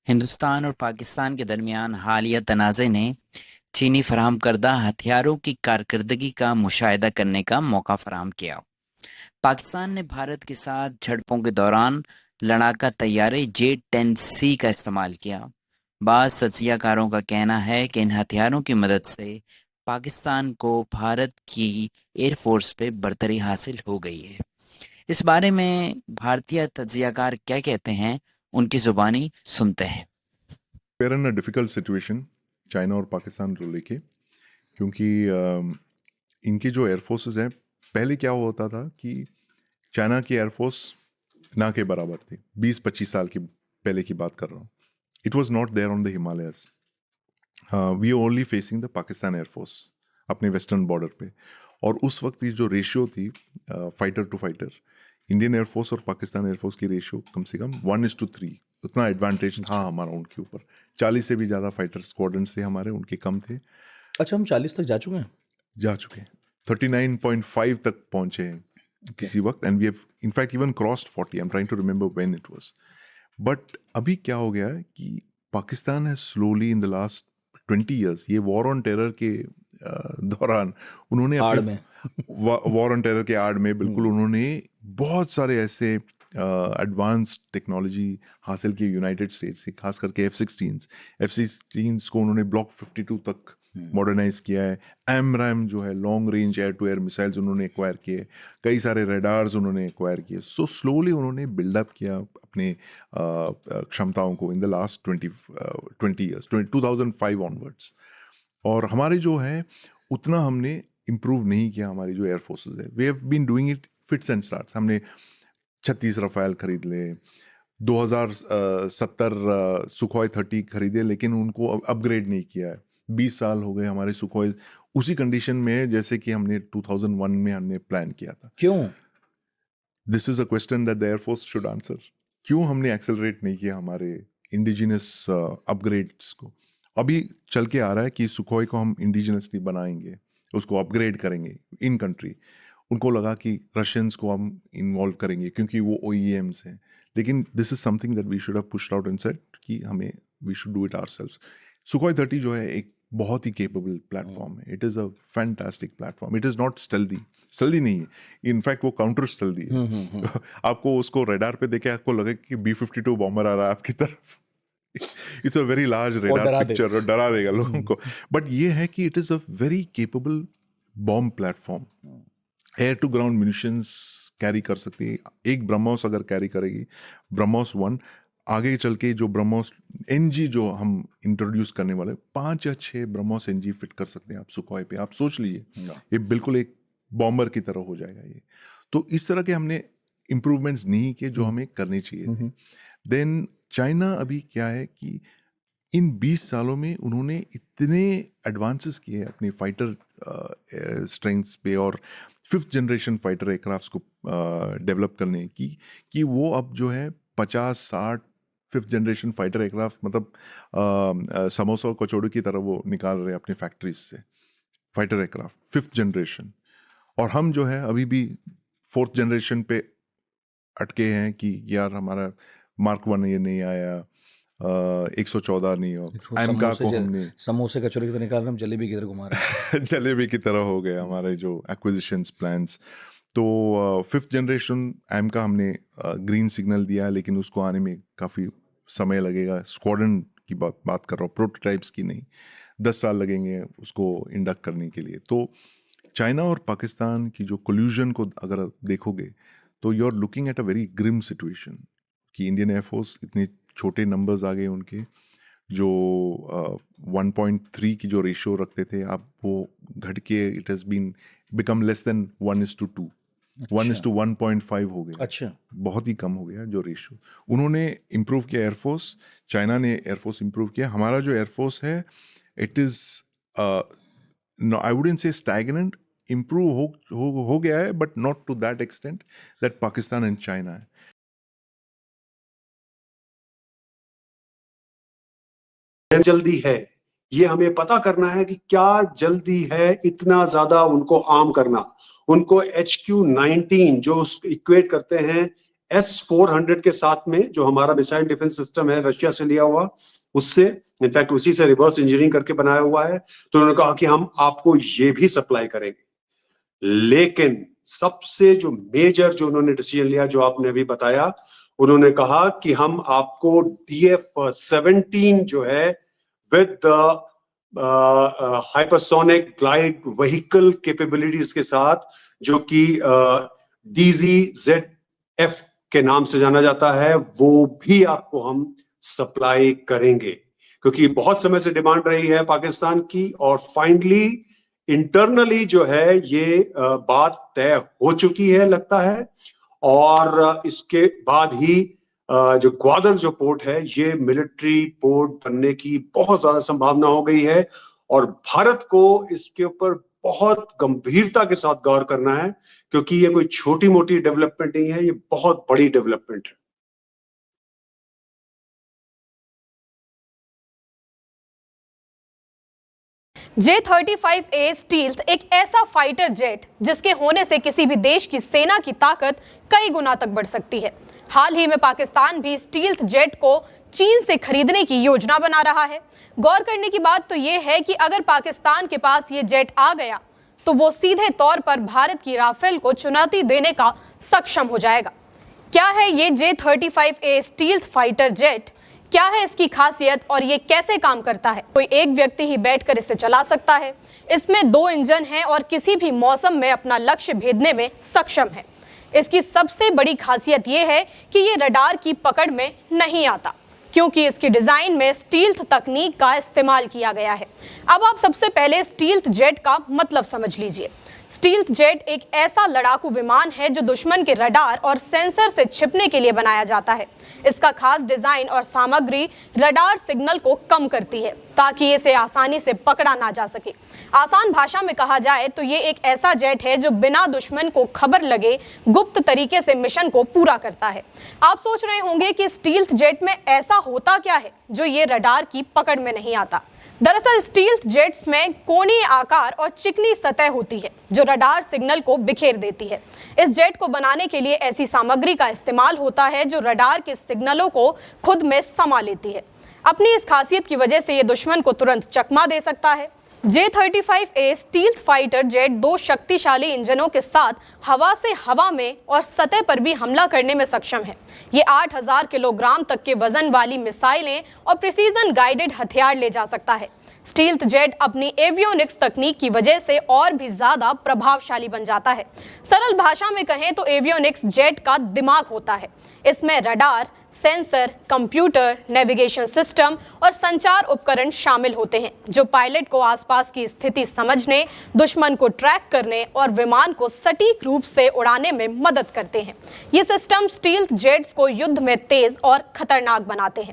हिंदुस्तान और पाकिस्तान के दरमियान हालिया तनाज़े ने चीनी फराहम करदा हथियारों की कारकर्दगी का मुशाहिदा करने का मौका फराहम किया। पाकिस्तान ने भारत के साथ झड़पों के दौरान लड़ाका तैयारे J-10C का इस्तेमाल किया। बाज़ तज्ज़ियाकारों का कहना है कि इन हथियारों की मदद से पाकिस्तान को भारत की एयरफोर्स पे बरतरी हासिल हो गई है। इस बारे में भारतीय तज्ज़ियाकार क्या कहते हैं, उनकी ज़ुबानी सुनते हैं। Where in a difficult situation China और पाकिस्तान को लेके, क्योंकि इनकी जो एयरफोर्सेस हैं, पहले क्या होता था कि चाइना की एयरफोर्स ना के बराबर थी। 20-25 साल की पहले की बात कर रहा हूँ। It was not there on the Himalayas. We only facing the Pakistan air force अपने वेस्टर्न बॉर्डर पे। और उस वक्त की जो रेशियो थी fighter to fighter, Indian air force और पाकिस्तान एयरफोर्स की रेशियो कम से कम 1:3। उतना एडवांटेज था हमारा उनके ऊपर। 40 से भी ज़्यादा फाइटर स्क्वाड्रन्स थे हमारे, उनके कम थे। अच्छा, हम 40 तक जा चुके हैं। जा चुके हैं, 39.5 तक पहुंचे हैं किसी वक्त, and we have in fact even crossed 40। I am trying to remember when it was. But अभी क्या हो गया है कि पाकिस्तान है slowly in the last 20 years, ये वॉर ऑन टेरर के दौरान उन्होंने आड़ अपने में वॉर ऑन टेरर के आड़ में बिल्कुल उन्होंने बहुत सारे ऐसे एडवांस टेक्नोलॉजी हासिल की यूनाइटेड स्टेट्स से, खास करके F-16 को उन्होंने ब्लॉक 52 तक मॉडर्नाइज किया है। एमरैम जो है, long range air to air missiles उन्होंने एक्वायर किए। कई सारे रेडार्स उन्होंने एक्वायर किए। सो स्लोली उन्होंने बिल्डअप किया अपने क्षमताओं को इन द लास्ट 20 ईयर्स, 2005 ऑनवर्ड्स। और हमारे जो है उतना हमने इम्प्रूव नहीं किया। हमारी जो एयरफोर्सेज है, we have been doing it fits and starts. हमने 36 रफाल खरीद ले, 2070 सुखोई 30 खरीदे, लेकिन उनको अपग्रेड नहीं किया है। 20 साल हो गए हमारे सुखोई उसी कंडीशन में है जैसे कि हमने 2001 में हमने प्लान किया था। क्यों? This is a question that the air force should answer. क्यों हमने एक्सेलरेट नहीं किया हमारे इंडिजिनस अपग्रेड्स को? अभी चल के आ रहा है कि सुखोई को हम इंडिजिनसली बनाएंगे, उसको अपग्रेड करेंगे इन कंट्री। उनको लगा कि रशियंस को हम इन्वॉल्व करेंगे क्योंकि वो OEMs हैं, लेकिन this is something that we should have pushed out and said कि हमें we should do it ourselves. Sukhoi 30 जो है एक बहुत ही केपेबल प्लेटफॉर्म है। It is a fantastic platform. It is not stealthy नहीं है, इनफैक्ट वो काउंटर स्टेल्दी है। आपको उसको रडार पे देखे आपको लगे कि B-52 बॉम्बर आ रहा है आपकी तरफ। It's a very large radar picture और डरा देगा लोगों को। बट ये है कि it is a very capable bomb platform. Air to ground munitions carry कर सकती है। एक ब्रह्मोस अगर कैरी करेगी, ब्रह्मोस 1, आगे चल के जो ब्रह्मोस NG जो हम इंट्रोड्यूस करने वाले, 5 या 6 ब्रह्मोस NG फिट कर सकते हैं आप सुखोई पे। आप सोच लीजिए, ये बिल्कुल एक बॉम्बर की तरह हो जाएगा ये। तो इस तरह के हमने इम्प्रूवमेंट्स नहीं किए जो हमें करने चाहिए थे। देन चाइना अभी क्या है कि इन 20 सालों में उन्होंने इतने एडवांसेस किए अपनी फाइटर स्ट्रेंथ्स पे और 5th जनरेशन फाइटर एयरक्राफ्ट्स को डेवलप करने की, कि वो अब जो है 50-60 5th जनरेशन फाइटर एयरक्राफ्ट, मतलब समोसा और कचौड़ी की तरह वो निकाल रहे हैं अपनी फैक्ट्रीज से फाइटर एयरक्राफ्ट 5th जनरेशन। और हम जो है अभी भी 4th जनरेशन पे अटके हैं कि यार हमारा Mark 1 ये नहीं आया, 114 नहीं हो, एमका को हमने समोसे कचौड़ी की तरह निकाल रहे हैं, हम जलेबी की तरह घुमा रहे हैं। जलेबी की तरह हो गया हमारे जो एक्विजिशंस प्लान्स। तो 5th जनरेशन एमका हमने ग्रीन सिग्नल दिया, लेकिन उसको आने में काफ़ी समय लगेगा। स्क्वाड्रन की बात कर रहा हूँ, प्रोटोटाइप्स की नहीं। 10 साल लगेंगे उसको इंडक्ट करने के लिए। तो चाइना और पाकिस्तान की जो कोल्यूजन को अगर देखोगे तो you are looking at a very grim situation कि इंडियन एयरफोर्स इतने छोटे नंबर्स आ गए उनके, जो 1.3 की जो रेशियो रखते थे, अब वो घट के it has been become less than 1:2, 1:1.5 हो गया। अच्छा, बहुत ही कम हो गया जो रेशियो। उन्होंने इम्प्रूव किया एयरफोर्स, चाइना ने एयरफोर्स इम्प्रूव किया। हमारा जो एयरफोर्स है it is I wouldn't say stagnant, improve हो गया है, but not to that extent that Pakistan and China है। जल्दी है, ये हमें पता करना है कि क्या जल्दी है इतना ज्यादा उनको आर्म करना। उनको HQ-19 जो इक्वेट करते हैं S-400 के साथ में, जो हमारा मिसाइल डिफेंस सिस्टम है रशिया से लिया हुआ, उससे इनफैक्ट उसी से रिवर्स इंजीनियरिंग करके बनाया हुआ है, तो उन्होंने कहा कि हम आपको ये भी सप्लाई करेंगे। लेकिन सबसे जो मेजर जो उन्होंने डिसीजन लिया, जो आपने अभी बताया, उन्होंने कहा कि हम आपको DF-17 जो है with hypersonic glide vehicle capabilities के साथ, जो कि DZ-F के नाम से जाना जाता है, वो भी आपको हम सप्लाई करेंगे, क्योंकि बहुत समय से डिमांड रही है पाकिस्तान की, और फाइनली इंटरनली जो है ये बात तय हो चुकी है लगता है। और इसके बाद ही जो ग्वादर जो पोर्ट है, ये मिलिट्री पोर्ट बनने की बहुत ज्यादा संभावना हो गई है, और भारत को इसके ऊपर बहुत गंभीरता के साथ गौर करना है, क्योंकि ये कोई छोटी मोटी डेवलपमेंट नहीं है, ये बहुत बड़ी डेवलपमेंट है। J-35A स्टील्थ एक ऐसा फाइटर जेट जिसके होने से किसी भी देश की सेना की ताकत कई गुना तक बढ़ सकती है। हाल ही में पाकिस्तान भी स्टील्थ जेट को चीन से खरीदने की योजना बना रहा है। गौर करने की बात तो यह है कि अगर पाकिस्तान के पास ये जेट आ गया तो वो सीधे तौर पर भारत की राफेल को चुनौती देने का सक्षम हो जाएगा। क्या है ये J-35A स्टील्थ फाइटर जेट, क्या है इसकी खासियत और ये कैसे काम करता है? कोई एक व्यक्ति ही बैठकर इसे चला सकता है। इसमें 2 इंजन हैं और किसी भी मौसम में अपना लक्ष्य भेदने में सक्षम है। इसकी सबसे बड़ी खासियत ये है कि ये रडार की पकड़ में नहीं आता, क्योंकि इसकी डिजाइन में स्टील्थ तकनीक का इस्तेमाल किया गया है। अब आप सबसे पहले स्टील्थ जेट का मतलब समझ लीजिए। स्टील्थ जेट एक ऐसा लड़ाकू विमान है जो दुश्मन के रडार और सेंसर से छिपने के लिए बनाया जाता है। इसका खास डिजाइन और सामग्री रडार सिग्नल को कम करती है ताकि इसे आसानी से पकड़ा ना जा सके। आसान भाषा में कहा जाए तो ये एक ऐसा जेट है जो बिना दुश्मन को खबर लगे गुप्त तरीके से मिशन को पूरा करता है। आप सोच रहे होंगे कि स्टील्थ जेट में ऐसा होता क्या है जो ये रडार की पकड़ में नहीं आता। दरअसल स्टील्थ जेट्स में कोणीय आकार और चिकनी सतह होती है जो रडार सिग्नल को बिखेर देती है। इस जेट को बनाने के लिए ऐसी सामग्री का इस्तेमाल होता है जो रडार के सिग्नलों को खुद में समा लेती है। अपनी इस खासियत की वजह से ये दुश्मन को तुरंत चकमा दे सकता है। J-35A स्टील्थ फाइटर जेट 2 शक्तिशाली इंजनों के साथ हवा से हवा में और सतह पर भी हमला करने में सक्षम है। ये 8000 किलोग्राम तक के वजन वाली मिसाइलें और प्रिसीजन गाइडेड हथियार ले जा सकता है। स्टील्थ जेट अपनी एवियोनिक्स तकनीक की वजह से और भी ज्यादा प्रभावशाली बन जाता है। सरल भाषा में कहें तो एवियोनिक्स जेट का दिमाग होता है। इसमें radar, sensor, computer, navigation system और संचार उपकरण शामिल होते हैं जो पायलट को आसपास की स्थिति समझने, दुश्मन को ट्रैक करने और विमान को सटीक रूप से उड़ाने में मदद करते हैं। ये सिस्टम स्टील्थ जेट्स को युद्ध में तेज और खतरनाक बनाते हैं।